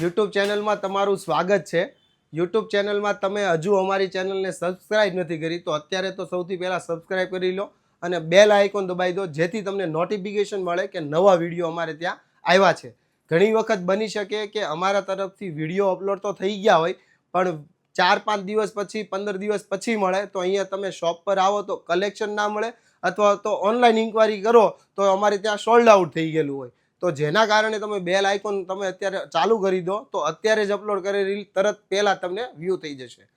YouTube ચેનલમાં તમારું સ્વાગત છે। યુટ્યુબ ચેનલમાં તમે હજુ અમારી ચેનલને સબસ્ક્રાઇબ નથી કરી તો અત્યારે તો સૌથી પહેલાં સબસ્ક્રાઇબ કરી લો અને બેલ આઇકોન દબાવી દો, જેથી તમને નોટિફિકેશન મળે કે નવા વિડીયો અમારે ત્યાં આવ્યા છે। ઘણી વખત બની શકે કે અમારા તરફથી વિડીયો અપલોડ તો થઈ ગયા હોય પણ 4-5 દિવસ પછી 15 દિવસ પછી મળે, તો અહીંયા તમે શોપ પર આવો તો કલેક્શન ના મળે અથવા તો ઓનલાઈન ઇન્ક્વાયરી કરો તો અમારે ત્યાં સોલ્ડ આઉટ થઈ ગયેલું હોય। તો જેના કારણે તમે બેલ આઇકોન તમે અત્યારે ચાલુ કરી દો તો અત્યારે જ અપલોડ કરેલી તરત પહેલાં તમને વ્યૂ થઈ જશે।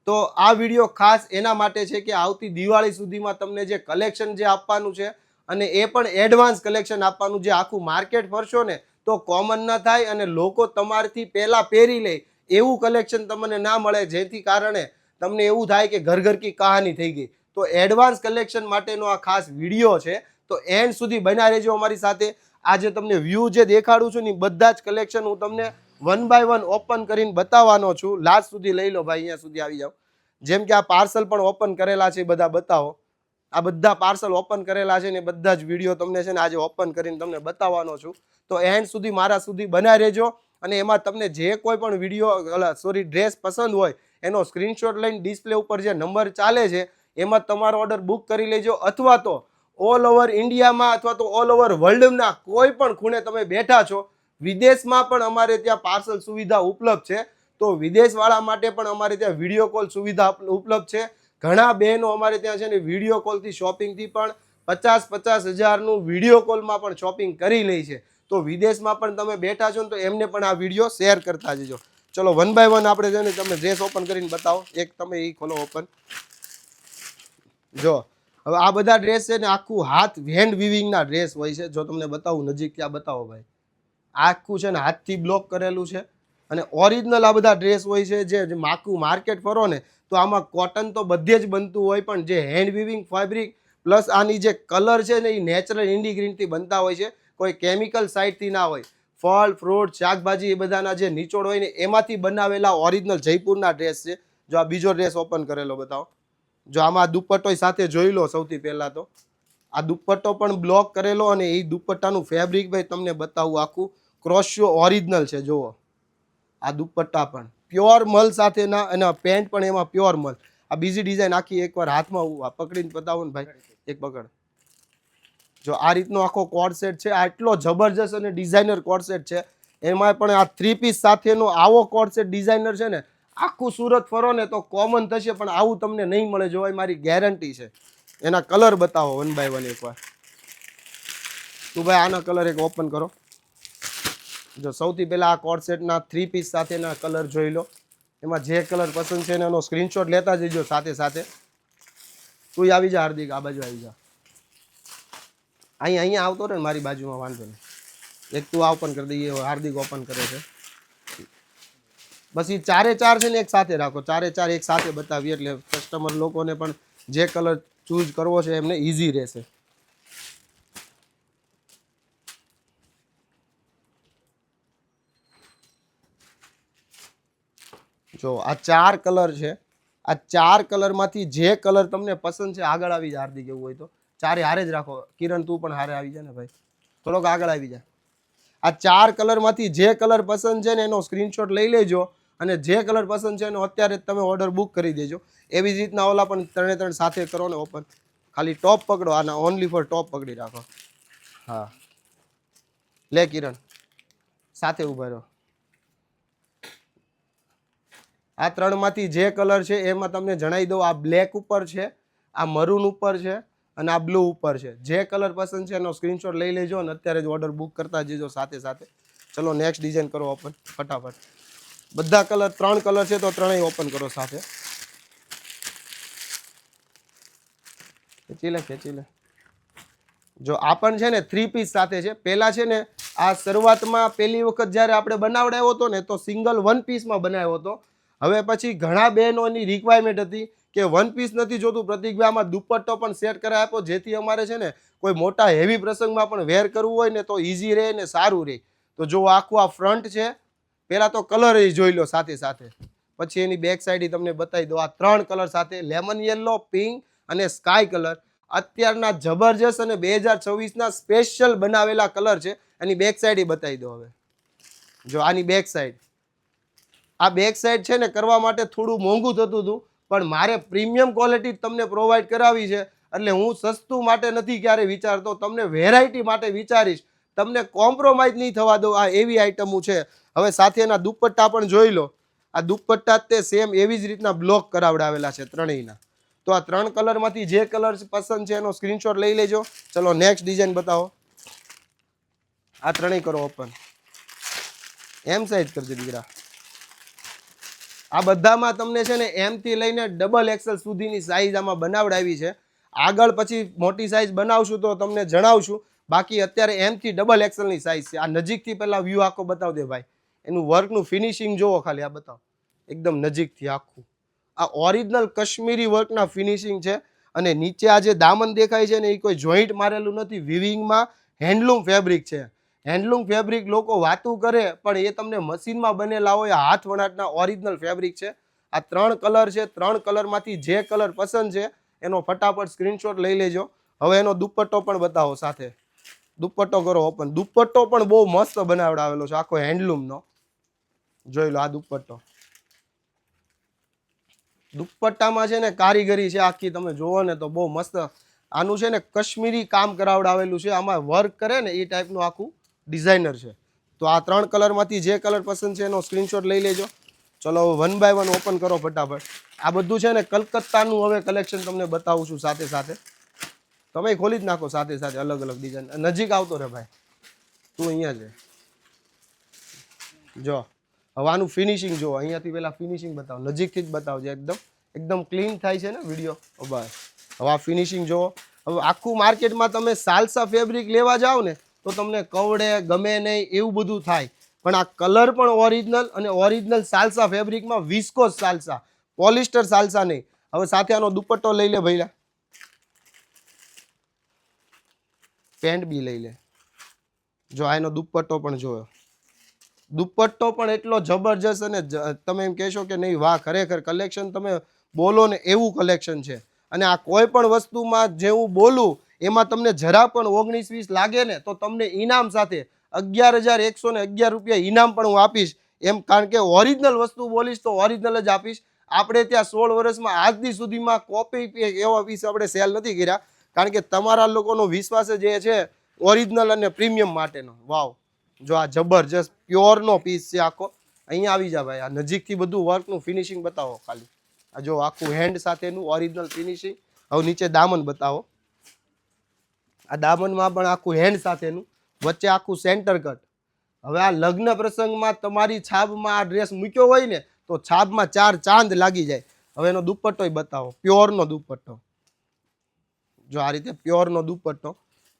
તો આ વિડીયો ખાસ એના માટે છે કે આવતી દિવાળી સુધીમાં તમને જે કલેક્શન જે આપવાનું છે અને એ પણ એડવાન્સ કલેક્શન આપવાનું, જે આખું માર્કેટ ફરશો ને તો કોમન ન થાય અને લોકો તમારથી પહેલાં પહેરી લે એવું કલેક્શન તમને ના મળે, જેથી કારણે તમને એવું થાય કે ઘર ઘર કી કહાની થઈ ગઈ। તો એડવાન્સ કલેક્શન માટેનો આ ખાસ વિડીયો છે, તો એન્ડ સુધી બન્યા રહેજો અમારી સાથે। આજે તમને વ્યૂ જે દેખાડું છું ને બધા જ કલેક્શન હું તમને 1 બાય 1 ઓપન કરીને બતાવવાનો છું। લાસ્ટ સુધી લઈ લો ભાઈ, અહીંયા સુધી આવી જાઓ। જેમ કે આ પાર્સલ પણ ઓપન કરેલા છે, બધા બતાવો। આ બધા પાર્સલ ઓપન કરેલા છે ને બધા જ વિડીયો તમને છે ને આજે ઓપન કરીને તમને બતાવવાનો છું। તો એન્ડ સુધી મારા સુધી બન્યા રહેજો અને એમાં તમને જે કોઈ પણ વિડીયો ડ્રેસ પસંદ હોય એનો સ્ક્રીનશોટ લઈને ડિસ્પ્લે ઉપર જે નંબર ચાલે છે એમાં તમારો ઓર્ડર બુક કરી લેજો, અથવા તો ઓલ ઓવર ઇન્ડિયામાં અથવા તો ઓલ ઓવર વર્લ્ડના કોઈ પણ ખૂણે તમે બેઠા છો, વિદેશમાં પણ અમારે ત્યાં પાર્સલ સુવિધા ઉપલબ્ધ છે। તો વિદેશવાળા માટે પણ અમારે ત્યાં વિડીયો કોલ સુવિધા ઉપલબ્ધ છે। ઘણા બહેનો અમારે ત્યાં છે ને વિડીયો કોલથી શોપિંગથી પણ 50-50 હજારનું વિડીયો કોલમાં પણ શોપિંગ કરી લે છે। તો વિદેશમાં પણ તમે બેઠા છો ને તો એમને પણ આ વિડીયો શેર કરતા જજો। ચલો 1 બાય 1 આપણે છે ને તમે ડ્રેસ ઓપન કરીને બતાવો। એક તમે એ ખોલો ઓપન, જો હવે આ બધા ડ્રેસ છે ને આખું હાથ હેન્ડ વિવિંગના ડ્રેસ હોય છે। જો તમને બતાવું નજીક ત્યાં બતાવો ભાઈ, આખું છે ને હાથથી બ્લોક કરેલું છે અને ઓરિજિનલ આ બધા ડ્રેસ હોય છે। જે આખું માર્કેટ ફરો ને તો આમાં કોટન તો બધે જ બનતું હોય, પણ જે હેન્ડ વિવિંગ ફેબ્રિક પ્લસ આની જે કલર છે ને એ નેચરલ ઇન્ડિગ્રીનથી બનતા હોય છે, કોઈ કેમિકલ સાઇડથી ના હોય। ફળ ફ્રૂટ શાકભાજી એ બધાના જે નીચોડ હોય ને એમાંથી બનાવેલા ઓરિજિનલ જયપુરના ડ્રેસ છે। જો આ બીજો ડ્રેસ ઓપન કરેલો બતાવો। જો આમાં દુપટ્ટો સાથે જોઈ લો, સૌથી પહેલા તો આ દુપટ્ટો પણ બ્લોક કરેલો અને એ દુપટ્ટાનું ફેબ્રિક ભાઈ તમને બતાવું આખું ક્રોશિયો ઓરિજિનલ છે। જુઓ આ દુપટ્ટા પણ પ્યોર મલ સાથેના અને પેન્ટ પણ એમાં પ્યોર મલ। આ બીજી ડિઝાઇન આખી એકવાર હાથમાં પકડીને બતાવો ને ભાઈ, એક પકડ। જો આ રીતનો આખો કોડ સેટ છે, આટલો જબરજસ્ત અને ડિઝાઇનર કોડ સેટ છે। એમાં પણ આ 3 પીસ સાથેનો આવો કોડ સેટ ડિઝાઇનર છે ને આખું સુરત ફરો ને તો કોમન થશે, પણ આવું તમને નહીં મળે, જો મારી ગેરંટી છે। એના કલર બતાવો 1 બાય 1 એકવાર। તું ભાઈ આના કલર એક ઓપન કરો। જો સૌથી પહેલા આ કોડ સેટના 3 પીસ સાથેના કલર જોઈ લો, એમાં જે કલર પસંદ છે એનો સ્ક્રીનશોટ લેતા જજો સાથે સાથે। તું આવી જા હાર્દિક, આ બાજુ આવી જા, અહીંયા આવતો રહે મારી બાજુમાં, વાંધો નહીં। એક તું આ ઓપન કરી દઈએ, હાર્દિક ઓપન કરે છે। બસ એ 4 છે ને એક સાથે રાખો, 4 એક સાથે બતાવીએ એટલે કસ્ટમર લોકોને પણ જે કલર ચૂઝ કરવો છે એમને ઈઝી રહેશે। જો આ 4 કલર છે, આ 4 કલરમાંથી જે કલર તમને પસંદ છે આગળ આવી જા હાર્દિક, એવું હોય તો 4 હારે જ રાખો। કિરણ તું પણ હારે આવી જા ને ભાઈ, થોડોક આગળ આવી જા। આ 4 કલરમાંથી જે કલર પસંદ છે ને એનો સ્ક્રીનશોટ લઈ લેજો અને જે કલર પસંદ છે એનો અત્યારે તમે ઓર્ડર બુક કરી દેજો। એવી જ રીતના ઓલા પણ 3 સાથે કરો ને ઓપન। ખાલી ટોપ પકડો, આના ઓનલી ફોર ટોપ પકડી રાખો। હા લે કિરણ, સાથે ઊભા રહો। આ 3માંથી જે કલર છે એમાં તમને જણાવી દઉં, આ બ્લેક ઉપર છે, આ મરૂન ઉપર છે અને આ બ્લુ ઉપર છે। જે કલર પસંદ છે એનો સ્ક્રીનશોટ લઈ લેજો અને અત્યારે જ ઓર્ડર બુક કરતા જજો સાથે સાથે। ચલો નેક્સ્ટ ડિઝાઇન કરો ઓપન ફટાફટ। બધા કલર 3 કલર છે તો ત્રણેય ઓપન કરો સાથે। ખેંચી લે। જો આ પણ છે ને 3 પીસ સાથે છે। પહેલા છે ને આ શરૂઆતમાં પહેલી વખત જ્યારે આપણે બનાવડાવ્યો હતો ને તો સિંગલ 1 પીસમાં બનાવ્યો હતો। હવે પછી ઘણા બહેનોની રિક્વાયરમેન્ટ હતી કે 1 પીસ નથી જોતું પ્રતિકભાઈ, આમાં દુપટ્ટો પણ સેટ કરાવી આપો, જેથી અમારે છે ને કોઈ મોટા હેવી પ્રસંગમાં પણ વેર કરવું હોય ને તો ઈઝી રહે ને સારું રહે। તો જો આખું આ ફ્રન્ટ છે, પહેલા તો કલર એ જોઈ લો સાથે સાથે, પછી એની બેક સાઈડ તમને બતાવી દો। આ 3 કલર સાથે લેમન યેલો, પિંક અને સ્કાય કલર અત્યારના જબરજસ્ત અને 2026ના સ્પેશિયલ બનાવેલા કલર છે। એની બેક સાઈડ બતાવી દો। હવે જો આની બેક સાઈડ આ બેક સાઈડ છે ને કરવા માટે થોડું મોંઘું થતું હતું, પણ મારે પ્રીમિયમ ક્વોલિટી તમને પ્રોવાઈડ કરાવી છે, એટલે હું સસ્તું માટે નથી ક્યારે વિચારતો, તમને વેરાયટી માટે વિચારીશ, તમને કોમ્પ્રોમાઇઝ નહીં થવા દો. આ એવી આઈટમો છે. હવે સાથે એના દુપટ્ટા પણ જોઈ લો. આ દુપટ્ટા તે સેમ એવી જ રીતના બ્લોક કરાવડાવેલા છે ત્રણેયના. તો આ 3 કલરમાંથી જે કલર પસંદ છે એનો સ્ક્રીનશોટ લઈ લેજો. ચલો નેક્સ્ટ ડિઝાઇન બતાવો. આ ત્રણેય કરો ઓપન. એમ સાઈઝ કરજો દીકરા. આ બધામાં તમને છે ને એમ થી લઈને ડબલ એક્સેલ સુધીની સાઈઝ આમાં બનાવડાવી છે. આગળ પછી મોટી સાઈઝ બનાવશું તો તમને જણાવશું. બાકી અત્યારે એમ થી ડબલ એક્સેલ ની સાઈઝ છે. આ નજીકથી પહેલા વ્યૂ આખો બતાવ દે ભાઈ. એનું વર્કનું ફિનિશિંગ જોવો ખાલી. આ બતાવો એકદમ નજીકથી આખું. આ ઓરિજિનલ કાશ્મીરી વર્કના ફિનિશિંગ છે. અને નીચે આ જે દામન દેખાય છે ને એ કોઈ જોઈન્ટ મારેલું નથી. વિવિંગમાં હેન્ડલૂમ ફેબ્રિક છે. હેન્ડલૂમ ફેબ્રિક લોકો વાતું કરે, પણ એ તમને મશીનમાં બનેલા હોય હાથ વણાટના ઓરિજિનલ ફેબ્રિક છે. આ 3 કલર છે. 3 કલરમાંથી જે કલર પસંદ છે એનો ફટાફટ સ્ક્રીનશોટ લઈ લેજો. હવે એનો દુપટ્ટો પણ બતાવો સાથે. દુપટ્ટો કરો ઓપન. દુપટ્ટો પણ બહુ મસ્ત બનાવડાવેલો છે આખો હેન્ડલૂમનો. જોઈ લો આ દુપટ્ટો. દુપટ્ટામાં છે ને કારીગરી છે આખી, તમે જોવો ને તો બહુ મસ્ત. આનું છે ને કાશ્મીરી કામ કરાવડાવેલું છે. આમાં વર્ક કરે ને એ ટાઈપનું આખું ડિઝાઇનર છે. તો આ 3 કલરમાંથી જે કલર પસંદ છે એનો સ્ક્રીનશોટ લઈ લેજો. ચલો હવે 1 બાય 1 ઓપન કરો ફટાફટ. આ બધું છે ને કલકત્તાનું હવે કલેક્શન તમને બતાવું છું સાથે સાથે. તમે ખોલી જ નાખો સાથે સાથે અલગ અલગ ડિઝાઇન. નજીક આવતો રે ભાઈ, તું અહીંયા છે. જો હવે આનું ફિનિશિંગ જુઓ. અહીંયાથી પેલા ફિનિશિંગ બતાવો, નજીકથી જ બતાવજો. એકદમ ક્લીન થાય છે ને વિડીયો. બસ હવે આ ફિનિશિંગ જુઓ. હવે આખું માર્કેટમાં તમે સાલસા ફેબ્રિક લેવા જાઓ ને તો તમને કવડે ગમે નહીં એવું બધું થાય, પણ આ કલર પણ ઓરિજિનલ, અને ઓરિજિનલ સાલસા ફેબ્રિકમાં વિસ્કોસ સાલસા, પોલિસ્ટર સાલસા નહીં. હવે સાથે આનો દુપટ્ટો લઈ લે ભઈલા. પેન્ટ બી લઈ લે. જો આનો દુપટ્ટો પણ જોયો. દુપટ્ટો પણ એટલો જબરજસ્ત, અને તમે એમ કહેશો કે નહીં વાહ ખરેખર કલેક્શન તમે બોલો ને એવું કલેક્શન છે. અને આ કોઈ પણ વસ્તુમાં જે હું બોલું એમાં તમને જરા પણ 19-20 લાગે ને તો તમને ઇનામ સાથે 11,111 રૂપિયા ઇનામ પણ હું આપીશ એમ. કારણ કે ઓરિજિનલ વસ્તુ બોલીશ તો ઓરિજિનલ જ આપીશ. આપણે ત્યાં 16 વર્ષમાં આજ દી સુધીમાં કોપી એવા પીસ આપણે સેલ નથી કર્યા, કારણ કે તમારા લોકોનો વિશ્વાસ જે છે ઓરિજિનલ અને પ્રીમિયમ માટેનો. વાવ, જો આ જબરજસ્ત પ્યોરનો પીસ છે આખો. અહીંયા આવી જા ભાઈ. આ નજીકથી બધું વર્કનું ફિનિશિંગ બતાવો ખાલી. આ જો આખું હેન્ડ સાથેનું ઓરિજિનલ ફિનિશિંગ. હવે નીચે દામન બતાવો. આ દામનમાં પણ આખું હેન્ડ સાથેનું, વચ્ચે આખું સેન્ટર કટ. હવે આ લગ્ન પ્રસંગમાં તમારી છાબમાં આ ડ્રેસ મૂક્યો હોય ને તો છાબમાં 4 ચાંદ લાગી જાય. હવે એનો દુપટ્ટો બતાવો. પ્યોરનો દુપટ્ટો. જો આ રીતે પ્યોરનો દુપટ્ટો,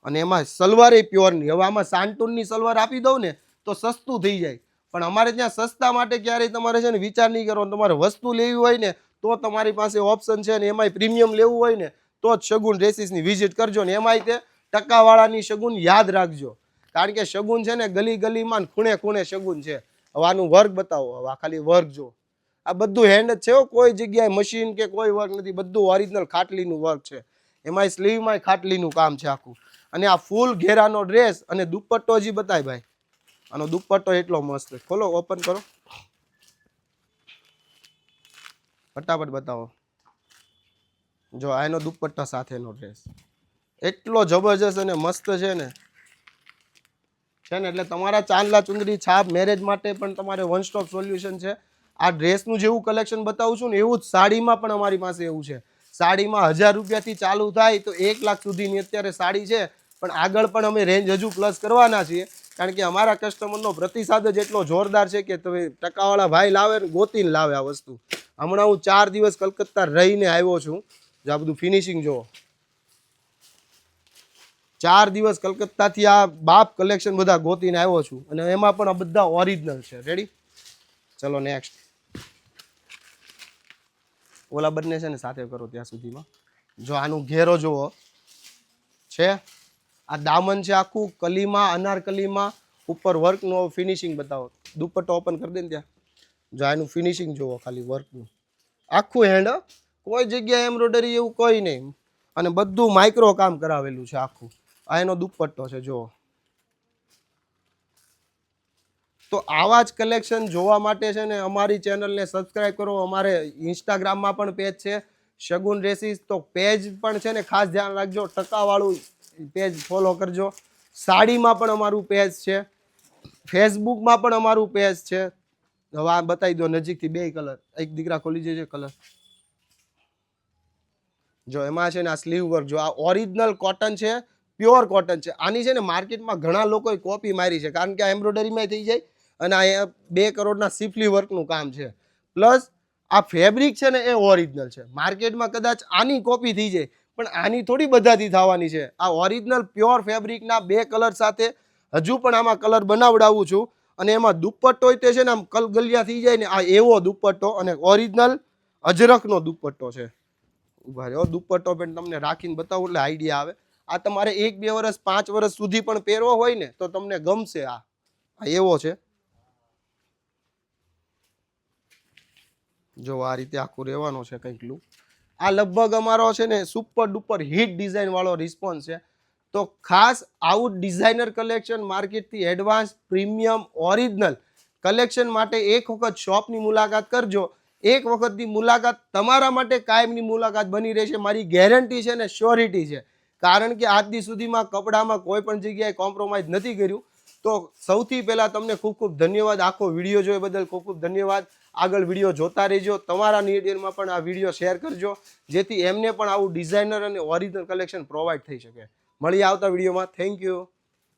અને એમાં સલવારે પ્યોરની. હવે આમાં સાંટૂનની સલવાર આપી દઉં ને તો સસ્તું થઈ જાય, પણ અમારે ત્યાં સસ્તા માટે ક્યારેય તમારે છે ને વિચાર નહીં કરવાનો. તમારે વસ્તુ લેવી હોય ને તો તમારી પાસે ઓપ્શન છે, ને એમાંય પ્રીમિયમ લેવું હોય ને તો જ શગુન ડ્રેસીસની વિઝિટ કરજો. ને એમાંય તે ટકાવાળાની શગુન યાદ રાખજો, કારણ કે શગુન છે ને ગલી ગલીમાં ખૂણે ખૂણે શગુન છે. હવે આનું વર્ક બતાવો. હવે આ ખાલી વર્ક જો. આ બધું હેન્ડ જ છે, કોઈ જગ્યાએ મશીન કે કોઈ વર્ક નથી. બધું ઓરિજિનલ ખાટલીનું વર્ક છે. એમાંય સ્લીવમાંય ખાટલીનું કામ છે આખું. અને આ ફૂલ ઘેરાનો ડ્રેસ, અને દુપટ્ટો હજી બતાય ભાઈ. આનો દુપટ્ટો એટલો મસ્ત. ખોલો, ઓપન કરો ફટાફટ બતાવો. જો આનો દુપટ્ટા સાથેનો ડ્રેસ એટલો જબરજસ્ત અને મસ્ત છે ને એટલે તમારા ચાંદલા ચુંદડી છાપ મેરેજ માટે પણ તમારે વન સ્ટોપ સોલ્યુશન છે. આ ડ્રેસનું જેવું કલેક્શન બતાવું છું ને એવું જ સાડીમાં પણ અમારી પાસે એવું છે. સાડીમાં 1000 રૂપિયાથી ચાલુ થાય તો 1 લાખ સુધીની અત્યારે સાડી છે, પણ આગળ પણ અમે રેન્જ હજુ પ્લસ કરવાના છીએ, કારણ કે અમારા કસ્ટમરનો પ્રતિસાદ જ એટલો જોરદાર છે કે તમે ટકાવાળા ભાઈ લાવે ને ગોતીને લાવે આ વસ્તુ. હમણાં હું 4 દિવસ કલકત્તા રહીને આવ્યો છું. જો આ બધું ફિનિશિંગ જુઓ. 4 દિવસ કલકત્તાથી આ બાપ કલેક્શન બધા ગોતીને આવ્યો છું, અને એમાં પણ આ બધા ઓરિજિનલ છે. રેડી? ચલો નેક્સ્ટ. ઓલા બંને છે ને સાથે કરો ત્યાં સુધીમાં. જો આનું ઘેરો જુઓ છે. આ દામન છે આખું કલીમાં, અનારકલીમાં, ઉપર વર્કનો ફિનિશિંગ બતાવો. દુપટ્ટો ઓપન કરી દે ને ત્યાં. જો આનું ફિનિશિંગ જુઓ ખાલી વર્કનું. આખું હેન્ડ, કોઈ જગ્યાએ એમ્બ્રોઇડરી એવું કોઈ નહીં, અને બધું માઇક્રો કામ કરાવેલું છે આખું. આ એનો દુપટ્ટો છે જુઓ. તો આવા જ કલેક્શન જોવા માટે છે ને અમારી ચેનલને સબસ્ક્રાઈબ કરો. અમારે ઇન્સ્ટાગ્રામમાં પણ પેજ છે શગુન ડ્રેસીસ, તો પેજ પણ છે ને ખાસ ધ્યાન રાખજો, ટકાવાળું પેજ ફોલો કરજો. સાડીમાં પણ અમારું પેજ છે, ફેસબુકમાં પણ અમારું પેજ છે. હવે આ બતાવી દો નજીકથી બે કલર, એક દીકરા ખોલી દેજો કલર. જો એમાં છે ને આ સ્લીવ વર્ક, જો આ ઓરિજિનલ કોટન છે, પ્યોર કોટન છે. આની છે ને માર્કેટમાં ઘણા લોકોએ કોપી મારી છે, કારણ કે આ એમ્બ્રોઇડરીમાં થઈ જાય અને આ 2 કરોડના સિફલી વર્કનું કામ છે. પ્લસ આ ફેબ્રિક છે ને એ ઓરિજિનલ છે. માર્કેટમાં કદાચ આની કોપી થઈ જાય, પણ આની થોડી બધાથી થવાની છે. આ ઓરિજિનલ પ્યોર ફેબ્રિકના 2 કલર સાથે હજુ પણ આમાં કલર બનાવડાવું છું. અને એમાં દુપટ્ટો તે છે ને આમ કલગલિયા થઈ જાય ને, આ એવો દુપટ્ટો, અને ઓરિજિનલ અજરકનો દુપટ્ટો છે. ઉભા રહ્યો, દુપટ્ટો પણ તમને રાખીને બતાવું એટલે આઈડિયા આવે. આ તમારે 1-2 વર્ષ 5 વર્ષ સુધી પણ પહેરવો હોય ને તો તમને ગમશે. આ એવો છે, જો આ રીતે આખું રહેવાનો છે કંઈક લુક. આ લગભગ અમારો છે ને સુપર ડુપર હિટ ડિઝાઇન વાળો રિસ્પોન્સ છે. તો ખાસ આવું ડિઝાઇનર કલેક્શન માર્કેટથી એડવાન્સ પ્રીમિયમ ઓરિજિનલ કલેક્શન માટે એક વખત શોપની મુલાકાત કરજો. એક વખતની મુલાકાત તમારા માટે કાયમની મુલાકાત બની રહેશે, મારી ગેરંટી છે ને શ્યોરિટી છે. કારણ કે આજ દી સુધીમાં કપડામાં કોઈ પણ જગ્યાએ કોમ્પ્રોમાઇઝ નથી કર્યું. તો સૌથી પહેલાં તમને ખૂબ ખૂબ ધન્યવાદ. આખો વિડીયો જોયો બદલ ખૂબ ખૂબ ધન્યવાદ. આગળ વિડીયો જોતા રહેજો. તમારા નિયરમાં પણ આ વિડીયો શેર કરજો, જેથી એમને પણ આવું ડિઝાઇનર અને ઓરિજિનલ કલેક્શન પ્રોવાઈડ થઈ શકે. મળીએ આવતા વિડીયોમાં. Thank you.